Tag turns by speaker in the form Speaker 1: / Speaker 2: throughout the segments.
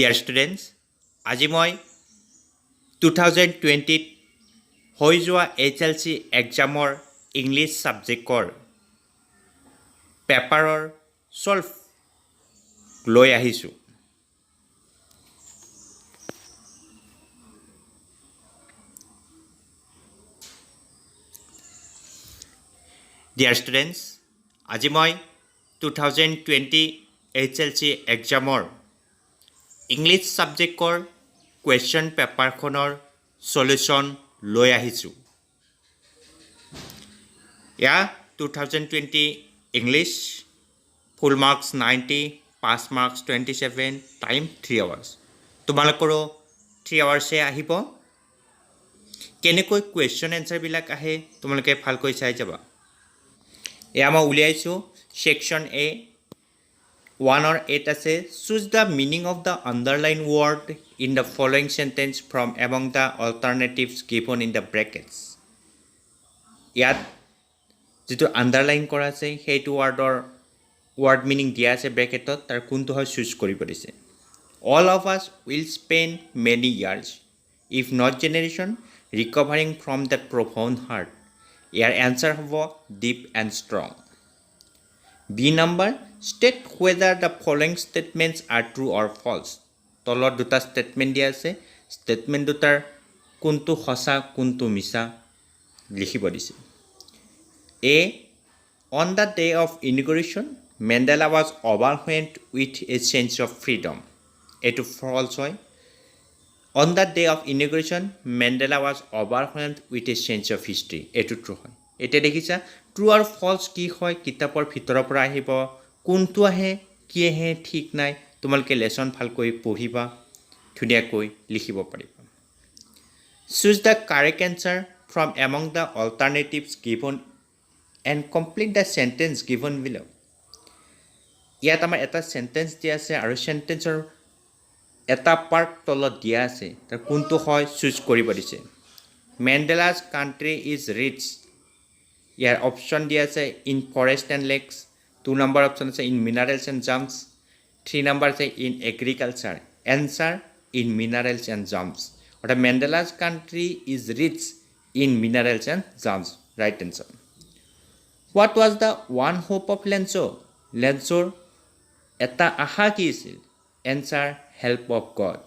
Speaker 1: Dear students, আজি মই 2020 হৈ যোৱা HLC এক্সামৰ ইংলিছ ছাবজেক্টৰ পেপাৰৰ সলভ লৈ আহিছোঁ। Dear students, আজি মই 2020 HLC এক্সামৰ ইংলিছ ছাবজেক্টৰ কুৱেশ্যন পেপাৰখনৰ সলিউশ্যন লৈ আহিছোঁ। এয়া 2020 ইংলিছ ফুল মাৰ্কছ 90, পাছ মাৰ্কছ 27, টাইম 3 hours। তোমালোকৰো 3 hours আহিব। কেনেকৈ কুৱেশ্যন এনচাৰবিলাক আহে তোমালোকে ভালকৈ চাই যাবা। এয়া মই উলিয়াইছোঁ ছেকশ্যন A 1 or 8 আছে। Choose the meaning of the underline word in the following sentence from among the alternatives given in the brackets. ইয়াত যিটো আণ্ডাৰলাইন কৰা আছে সেইটো ৱৰ্ড মিনিং দিয়া আছে ব্ৰেকেটত, তাৰ কোনটো হয় চুজ কৰিব দিছে। All of us will spend many years if not generation recovering from the profound hurt. ইয়াৰ এনচাৰ হ'ব deep and strong. B number, state whether the following statements are true or false. তলত দুটা statement দিয়া আছে, statement দুটাৰ কোনটো সঁচা কোনটো মিছা লিখিব দিছে। A, on the day of inauguration Mandela was overwhelmed with a change of freedom. এইটো ফল্ছ হয়। On the day of inauguration Mandela was overwhelmed with a change of history. এইটো ট্ৰু হয়। এতিয়া দেখিছা ট্ৰু আৰু ফল্ছ কি হয় কিতাপৰ ভিতৰৰ পৰা আহিব, কোনটো আহে কি আহে ঠিক নাই। তোমালোকে লেচন ভালকৈ পঢ়িবা, ধুনীয়াকৈ লিখিব পাৰিবা। Choose the correct answer from among the alternatives given and complete the sentence given below'. ইয়াত আমাৰ এটা চেণ্টেন্স দিয়া আছে আৰু চেণ্টেন্সৰ এটা পাৰ্ট তলত দিয়া আছে, তাৰ কোনটো হয় চুজ কৰিব দিছে। Mandela's country is rich. ইয়াৰ অপশ্যন দিয়া আছে in forest and lakes. 2 number option আছে in minerals and gems. 3 number আছে in agriculture. Answer in minerals and gems. অৰ্থাৎ Mandela's country is rich in minerals and gems. Right answer. What was the one hope of Lencho'? লেঞ্চৰ এটা আশা কি আছিল? Answer help of God.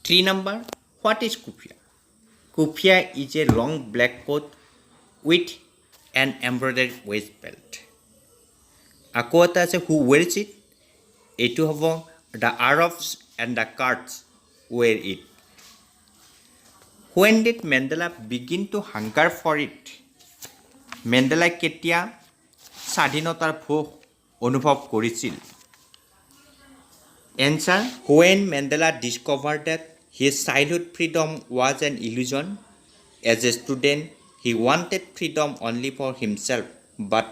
Speaker 1: 3 number, what is kufiya? Kufiya is a long black coat with an embroidery waist belt. আকৌ এটা আছে who wears it? এইটো হ'ব the Arabs and the Kurds wear it. When did Mandela begin to hunger for it? মেণ্ডেলাই কেতিয়া স্বাধীনতাৰ ভোক অনুভৱ কৰিছিল? Answer when Mandela discover that his childhood freedom was an illusion. As a student he wanted freedom only for himself, but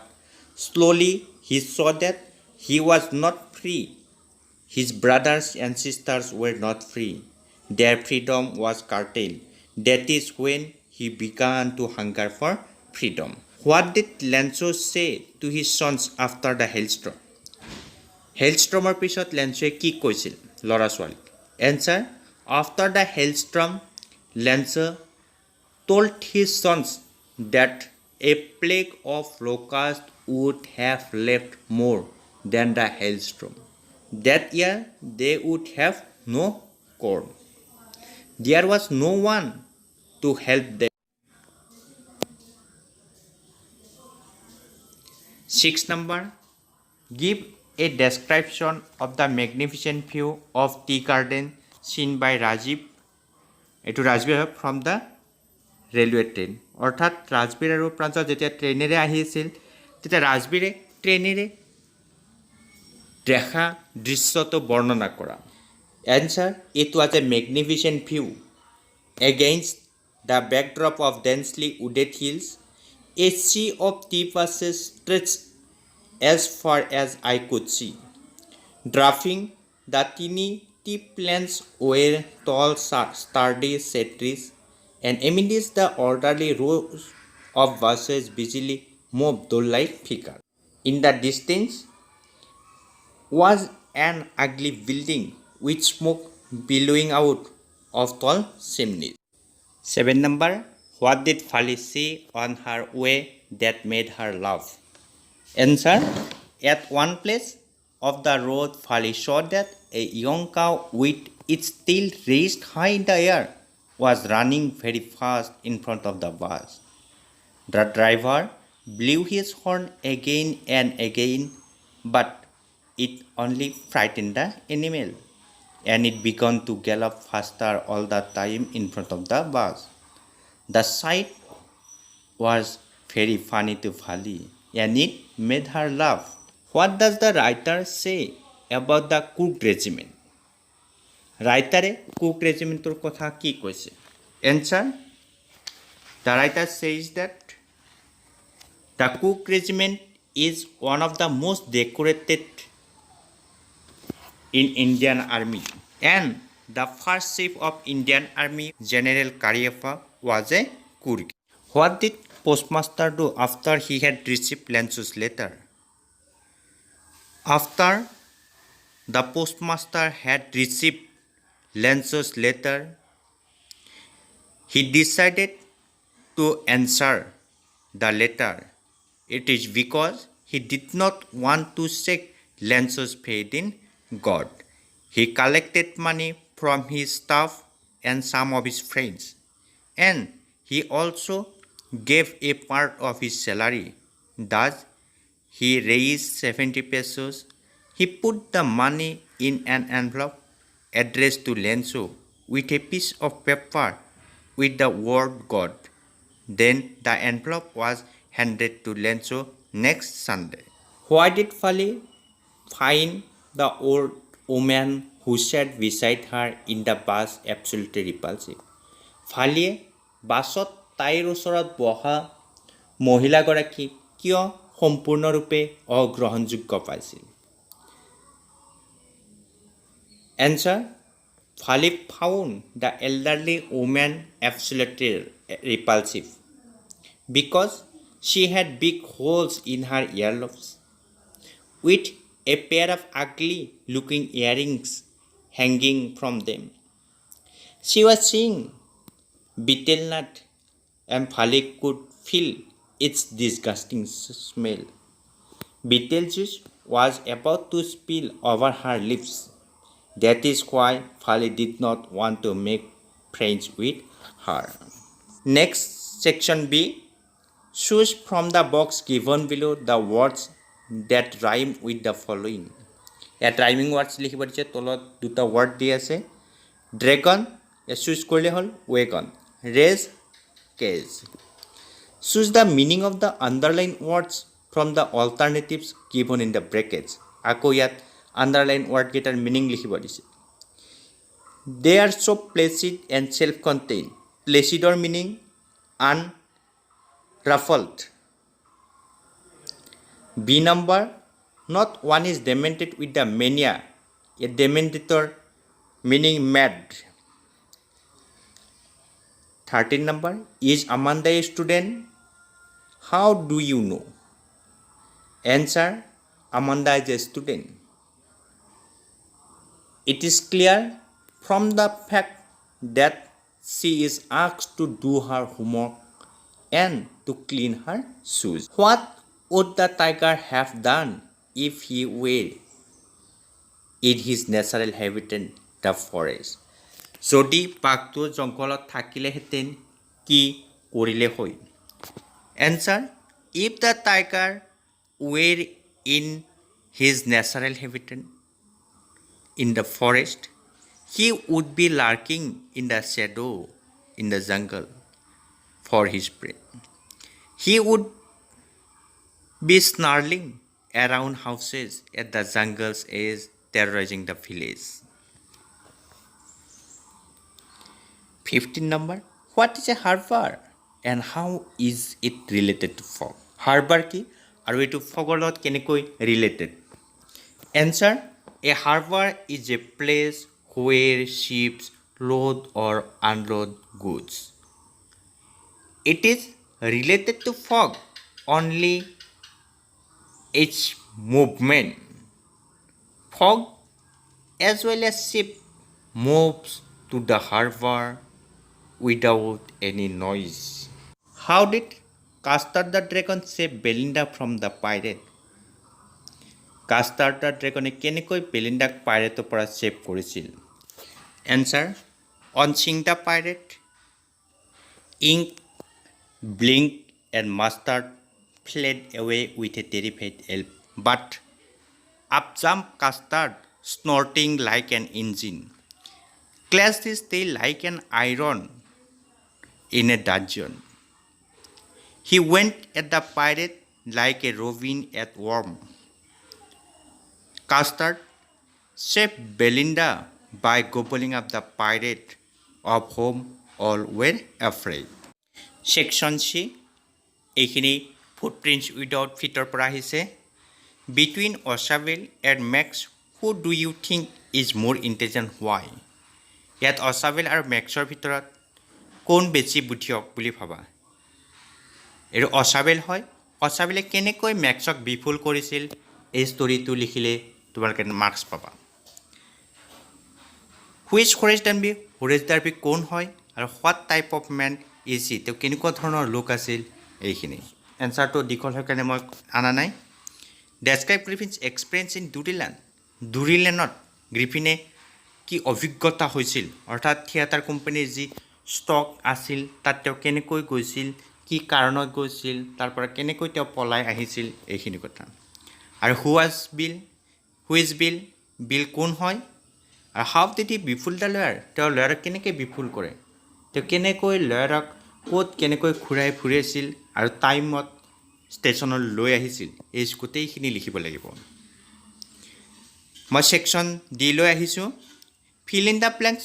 Speaker 1: slowly he saw that he was not free. His brothers and sisters ৱেৰ not free. Their freedom was curtailed. That is when he began to hunger for freedom. What did Lencho' say to his sons after the hailstorm? হেলষ্ট্ৰমৰ পিছত লেঞ্চয়ে কি কৈছিল ল'ৰা ছোৱালীক? Answer after the hailstorm Lencho told his sons that a plague of locusts would have left more than the hailstorm. That year they would have no corn. There was no one to help them. 6 number, give a description of the magnificent view of tea garden seen by Rajiv. এইটো ৰাজবীৰ হয় from the railway train. অৰ্থাৎ ৰাজবীৰ আৰু প্ৰাঞ্জল যেতিয়া ট্ৰেইনেৰে আহিছিল তেতিয়া ৰাজবীৰে ট্ৰেইনেৰে দেখা দৃশ্যটো বৰ্ণনা কৰা। Answer it was a magnificent view against the backdrop of densely wooded hills. A sea of tea bushes stretched as far as I could see. Dwarfing the tiny tea plants were tall sturdy cedar trees, and amidst the orderly rows of buses busily moved doll-like figures. In the distance was an ugly building with smoke billowing out of tall chimneys. 7 number. What did Fali see on her way that made her laugh? Answer. At one place of the road, Fali saw that a young cow with its tail raised high in the air was running very fast in front of the bus. The driver blew his horn again and again, but it only frightened the animal, and it began to gallop faster all the time in front of the bus. The sight was very funny to Fali, and it made her laugh. What does the writer say about the Cook regiment? Writer Cook regimentor kotha ki koise? Answer. The writer says that the Cook regiment is one of the most decorated in Indian army, and the first chief of Indian army, General Cariappa, was a Cook. What did postmaster do after he had received Lance's letter? After the postmaster had received Lance's letter, he decided to answer the letter. It is because he did not want to shake Lance's faith in God. He collected money from his staff and some of his friends, and he also gave a part of his salary. Thus, he raised 70 pesos. He put the money in an envelope addressed to Lenzo with a piece of paper with the word God. Then the envelope was handed to Lenzo next Sunday. Why did Fali find the old woman who sat beside her in the bus absolutely repulsive? ফালিয়ে বাছত তাইৰ ওচৰত বহা মহিলাগৰাকী কিয় সম্পূৰ্ণৰূপে অগ্ৰহণযোগ্য পাইছিল? Answer. Fali found the elderly woman absolutely repulsive because she had big holes in her earlobes with a pair of ugly looking earrings hanging from them. She was seeing betel nut, and Fali could feel its disgusting smell. Betelgeuse was about to spill over her lips. That is why Fali did not want to make friends with her. Next, section B. Choose from the box given below the words that rhyme with the following. At rhyming words লিখিব দিছে, তলত দুটা word দি আছে. Dragon, choose কৰিলে হ'ল wagon. Raise, cage. Choose the meaning of the underlined words from the alternatives given in the brackets. আকৌ ইয়াত underlined word কেইটাৰ meaning লিখিব দিছে. They are so placid and self-contained. Placid or meaning unruffled. B number. Not one is demented with the mania. A dementor meaning mad. 13 number. Is Amanda a student? How do you know? Answer. Amanda is a student. It is clear from the fact that she is asked to do her homework and to clean her shoes. What would the tiger have done if he were in his natural habitat, the forest? যদি বাঘটো জংঘলত থাকিলেহেঁতেন কি কৰিলে হয়? Answer. If the tiger were in his natural habitat in the forest, he would be lurking in the shadow in the jungle for his prey. He would be snarling around houses at the jungle's edge, terrorizing the village. 15 number. What is a harbor and how is it related to fog? Harbor কি আৰু এইটো fogৰ লগত কেনেকৈ related? Answer. A harbor is a place where ships load or unload goods. It is related to fog only its movement. Fog as well as ship moves to the harbor without any noise. How did Castor the Dragon save Belinda from the pirate? Castor the Dragon কেনেকৈ বেলিন্দাক পাইৰেটৰ পৰা save কৰিছিল? Answer: on seeing the pirate, ink, blink and mustard fled away with a terrified yelp. But up jumped Custard, snorting like an engine, clashed his tail like an iron in a dungeon. He went at the pirate like a roving at worm. Custard saved Belinda by gobbling up the pirate, of whom all were afraid. Section C, এইখিনি footprints without feetor পৰা আহিছে. Between Osabel and Max, who do you think is more intelligent? Why? ইয়াত Osabel আৰু Maxৰ ভিতৰত কোন বেছি বুদ্ধিয়ক বুলি ভাবা? এইটো Osabel হয়. Osabel কেনেকৈ Maxক বিফুল কৰিছিল এই ষ্টৰিটো লিখিলে তোমালোকে মাৰ্কছ পাবা. Which Horace Danby? Horace Danby কোন হয় আৰু what type of man is he? তেওঁ কেনেকুৱা ধৰণৰ লোক আছিল? এইখিনি এনচাৰটো দীঘল হয় কাৰণে মই আনা নাই. Describe Griffin's experience in Drury Lane. ডুৰিলেণ্ডত গ্ৰিফিনে কি অভিজ্ঞতা হৈছিল, অৰ্থাৎ থিয়েটাৰ কোম্পানীৰ যি ষ্টক আছিল তাত তেওঁ কেনেকৈ গৈছিল, কি কাৰণত গৈছিল, তাৰ পৰা কেনেকৈ তেওঁ পলাই আহিছিল, এইখিনি কথা. আৰু হু ইজ বিল? বিল কোন হয়? আৰু হাউ ডিড হি বিফুল দ্য লয়াৰ? তেওঁ লয়াৰক কেনেকৈ বিফুল কৰে, তেওঁ কেনেকৈ লয়াৰক ক'ত কেনেকৈ ঘূৰাই ফুৰাইছিল আৰু টাইমত ষ্টেচনলৈ লৈ আহিছিল, এই গোটেইখিনি লিখিব লাগিব. মই ছেকশ্যন ডি লৈ আহিছোঁ. Fill in the blanks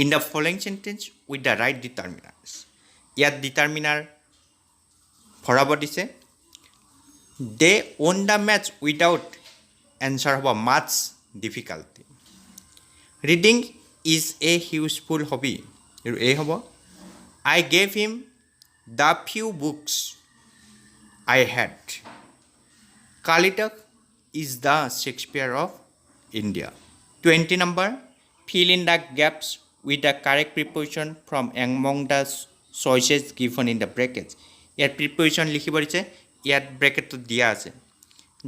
Speaker 1: in the following sentence with the right determiners. ইয়াত ডিটাৰমিনাৰ ভৰাব দিছে. They own the maths without, answer হ'ব much difficulty. Reading is a useful hobby, আৰু এই হ'ব. I gave him the few books I had. Kalitak is the Shakespeare of India. 20 number, fill in the gaps with the correct preposition from among the choices given in the brackets. Yet preposition likhibo diche, yet bracket to dia ase.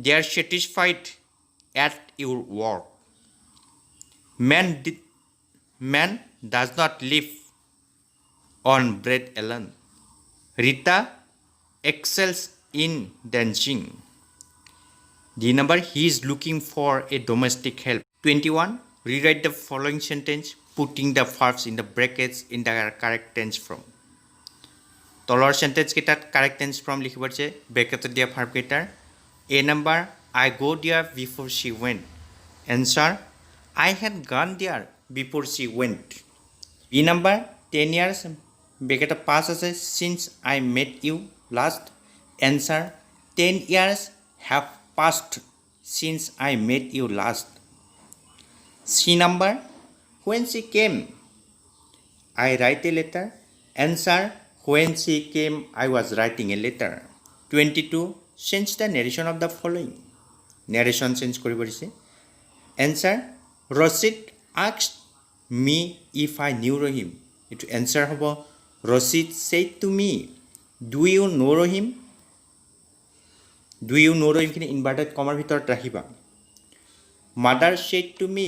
Speaker 1: They are satisfied at your work. Man does not live on bread alone. Rita excels in dancing. The number, he is looking for a domestic help. 21. Rewrite the following sentence, putting the verbs in the brackets in the correct tense form. তলৰ sentence কেইটাত correct tense form লিখিব দিছে, bracket দিয়া verb কেইটাৰ. A number, I go there before she went. Answer, I had gone there before she went. B number, 10 years, bracket past আছে, since I met you last. Answer, 10 years have passed since I met you last. C number, when she came, I write a letter. Answer, when she came, I was writing a letter. 22. Change the narration of the following. Narration change কৰিব দিছে. Answer, Rashid asked me if I knew Rahim. Itu answer হ'ব, Rashid said to me, do you know Rahim? Do you know Rahim খিনি inverted কমাৰ ভিতৰত ৰাখিবা. Mother said to me,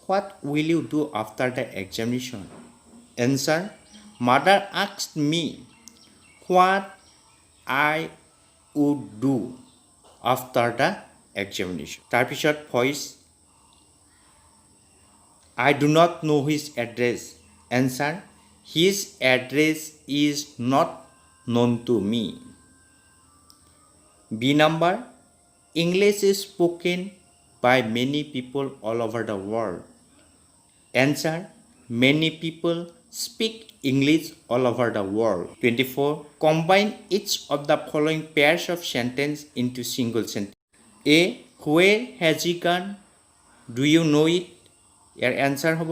Speaker 1: what will you do after the examination? Answer, Mother asked me what I would do after the examination. তাৰপিছত voice, I do not know his address. Answer, his address is not known to me. B number, English is spoken by many people all over the world. Answer, many people speak English all over the world. 24. Combine each of the following pairs of sentence into single sentence. A, where has he gone? Do you know it? Your answer হ'ব,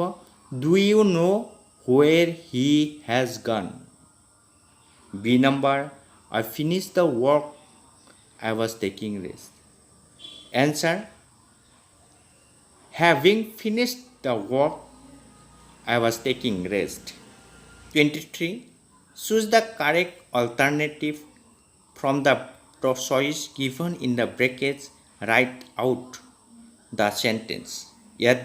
Speaker 1: do you know where he has gone? B number, I finished the work, I was taking rest. Answer, Having finished the work, I was taking rest. 23. Choose the correct alternative from the choice given in the brackets. Write out the sentence. ইয়াত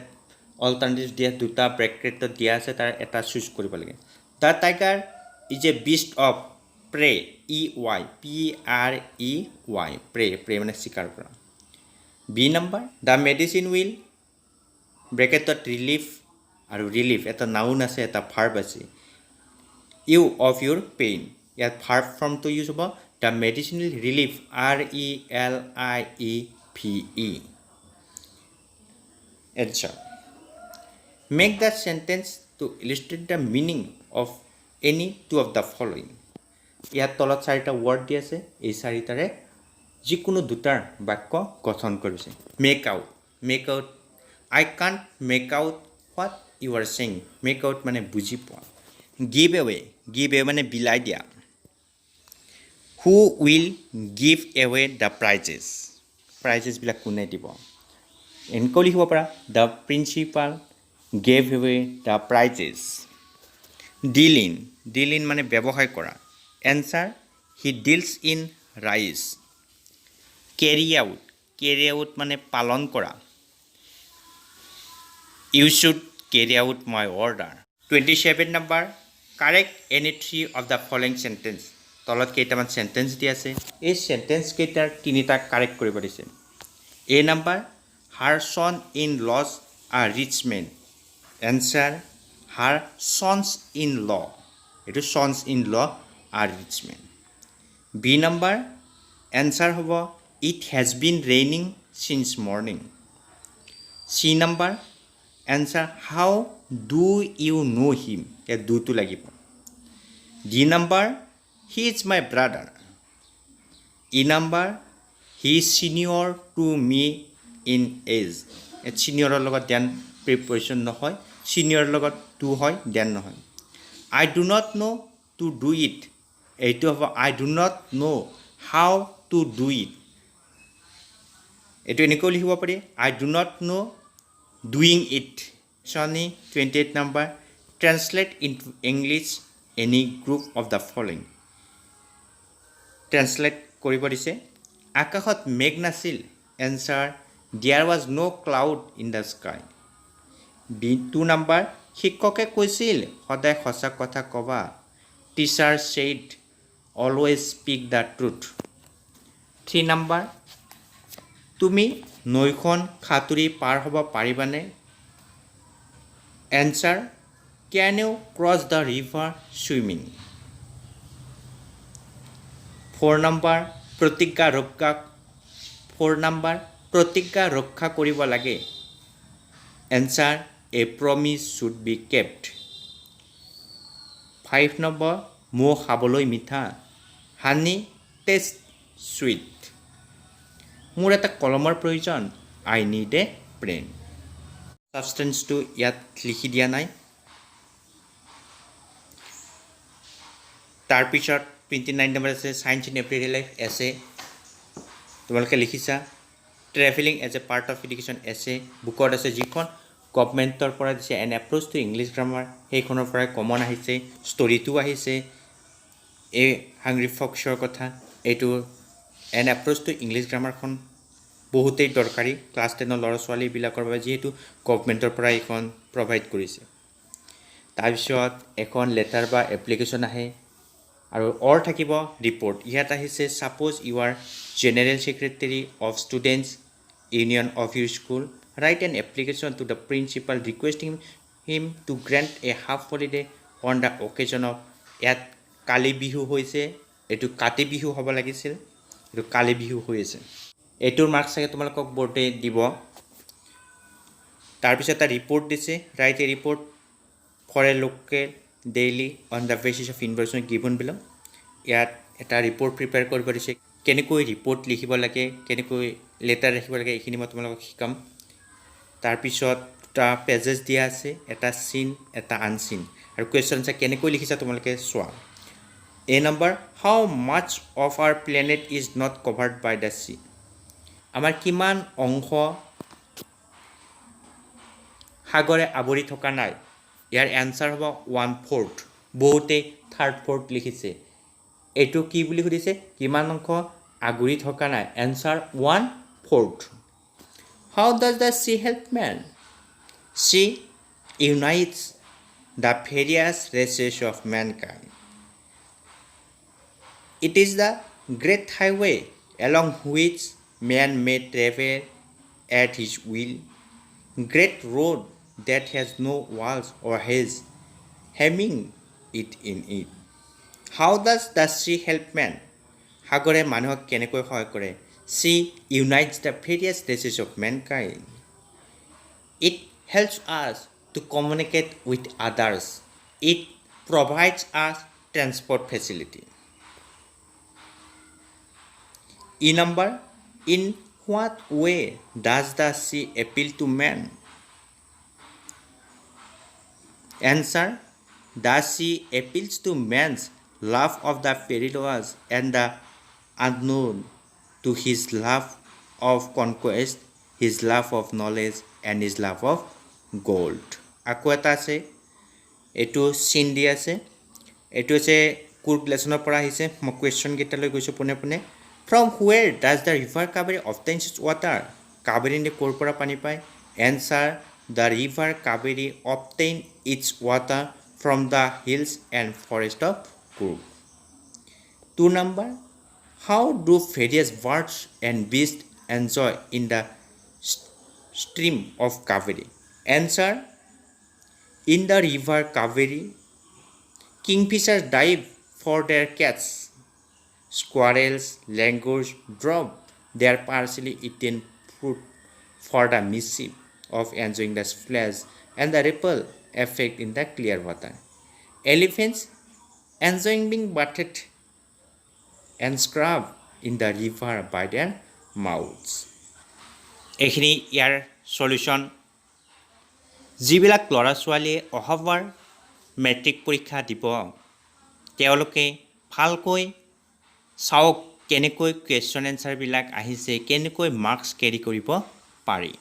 Speaker 1: alternative দিয়া দুটা ব্ৰেকেটত দিয়া আছে তাৰ এটা choose কৰিব লাগে the tiger is a beast of prey PREY prey মানে চিকাৰ কৰা B number the medicine will ব্ৰেকেটত ৰিলিফ আৰু ৰিলিফ এটা নাউন আছে এটা ভাৰ্ব আছে ইউ অফ ইউৰ পেইন ইয়াত ভাৰ্ব ফৰ্মটো ইউজ হ'ব the medicine will relief RELIEVE Answer. Make the sentence to illustrate the meaning of any two of the following. ইয়াত তলত চাৰিটা ৱৰ্ড দি আছে এই চাৰিটাৰে যিকোনো দুটাৰ বাক্য গঠন কৰিছে make out I can't make out what you are saying make out মানে বুজি পোৱা গিভ এৱে মানে বিলাই দিয়া who will give away the প্ৰাইজেছবিলাক কোনে দিব এনেকৈ লিখিব পাৰা the principal gave away the prizes deal in মানে ব্যৱসায় কৰা answer he deals in rice carry out মানে পালন কৰা you should carry out my order 27 number correct any three of the following sentence তলত কেইটামান চেণ্টেন্স দি আছে এই চেণ্টেন্স কেইটাৰ তিনিটা কাৰেক্ট কৰিব দিছে এ number Her son-in-laws are rich men. Answer, her sons-in-law. It is sons-in-law are rich men. B number, answer hobo, it has been raining since morning. C number, answer, how do you know him? Here do to lagibo. D number, he is my brother. E number, he is senior to me in age senior লগত then প্ৰিপৰেশ্যন নহয় senior লগত two হয় then নহয় I do not know to do it এইটো হ'ব I do not know how to do it এইটো এনেকৈ লিখিব পাৰি I do not know doing it Shani 28 number translate into English any group of the following translate কৰিব দিছে আকাশত মেঘ নাছিল answer There was no cloud in the sky. B2 number শিক্ষকে কৈছিল সদায় সঁচা কথা কবা Teacher said always speak the truth. 3 number তুমি নৈখন খাতুৰি পাৰ হ'ব পাৰিবানে Answer Can you cross the river swimming? 4 number প্ৰতিজ্ঞা ৰক্ষা কৰিব লাগে Answer A promise should be kept 5 number মৌ খাবলৈ মিঠা Honey taste sweet মোৰ এটা কলমৰ প্ৰয়োজন I need a pen সাবষ্টেন্সটো ইয়াত লিখি দিয়া নাই তাৰপিছত 29 নম্বৰ আছে science in everyday life essay তোমালোকে লিখিছা travelling as a part of education essay বুকত আছে যিখন গভৰ্ণমেণ্টৰ পৰা দিছে an approach to English grammar সেইখনৰ পৰাই কমন আহিছে ষ্টৰিটো আহিছে এই হাংগ্ৰি ফক্সৰ কথা এইটো এন এপ্ৰ'চ টু ইংলিছ গ্ৰামাৰখন বহুতেই দৰকাৰী ক্লাছ 10 ল'ৰা ছোৱালীবিলাকৰ বাবে যিহেতু গভৰ্ণমেণ্টৰ পৰা এইখন প্ৰভাইড কৰিছে তাৰপিছত এখন লেটাৰ বা এপ্লিকেশ্যন আহে আৰু অৰ থাকিব ৰিপৰ্ট ইয়াত আহিছে suppose you are general secretary of students union of your school write an application to the principal requesting him to grant a half holiday on the occasion of ইয়াত কালি বিহু হৈছে এইটো কাতি বিহু হ'ব লাগিছিল এইটো কালি বিহু হৈ আছে এইটোৰ মাৰ্কছ চাগে তোমালোকক বৰ্ডে দিব তাৰপিছত এটা ৰিপৰ্ট দিছে write a report for a local daily on the basis of information given below ইয়াত এটা ৰিপৰ্ট প্ৰিপেয়াৰ কৰিব দিছে কেনেকৈ ৰিপৰ্ট লিখিব লাগে কেনেকৈ লেটাৰ ৰাখিব লাগে এইখিনি মই তোমালোকক শিকাম তাৰপিছত দুটা পেজেছ দিয়া আছে এটা চিন এটা আনচিন আৰু কুৱেশ্যন আছে কেনেকৈ লিখিছা তোমালোকে চোৱা A number how much of our planet is not covered by the sea আমাৰ কিমান অংশ সাগৰে আৱৰি থকা নাই ইয়াৰ এনসাৰ হ'ব 1/4 বহুতে 3/4 লিখিছে এটো কি বুলি সুধিছে কিমান অংশ আগুৰি থকা নাই answer 1/4 How does the sea help man Sea unites the various races of mankind It is the great highway along which man may travel at his will great road that has no walls or hedges hemming it in it. How does the sea help man? সাগৰে মানুহক কেনেকৈ সহায় কৰে? Sea unites the various races of mankind. It helps us to communicate with others. It provides us transport facility. E number, in what way does the sea appeal to man? Answer, the sea appeals to man's love of the perilous and the unknown, to his love of conquest, his love of knowledge and his love of gold. আকৌ এটা আছে এইটো চিন দি আছে এইটো আছে কুৰ্গ লেসনৰ পৰা আহিছে মই কোৱেশ্চন গিটালৈ গৈছো পোনে পোনে From where does the river Kaveri obtain its water? Kaveri ne kor pora pani pai? Answer, the river Kaveri obtain its water from the hills and forest of Kurg. 2 number, how do various birds and beasts enjoy in the stream of Kaveri? Answer, in the river Kaveri, kingfishers dive for their cats. Squirrels, langurs drop their partially eaten fruit for the mischief of enjoying the splash and the ripple effect in the clear water. Elephants enjoying being bathed and scrubbed in the river by their mouths. এইখিনি ইয়াৰ solution যিবিলাক ল'ৰা ছোৱালীয়ে অহাবাৰ matric পৰীক্ষা দিব তেওঁলোকে ভালকৈ চাওক কেনেকৈ কুৱেশ্চন এনসাৰবিলাক আহিছে কেনেকৈ মাৰ্কছ কেৰি কৰিব পাৰি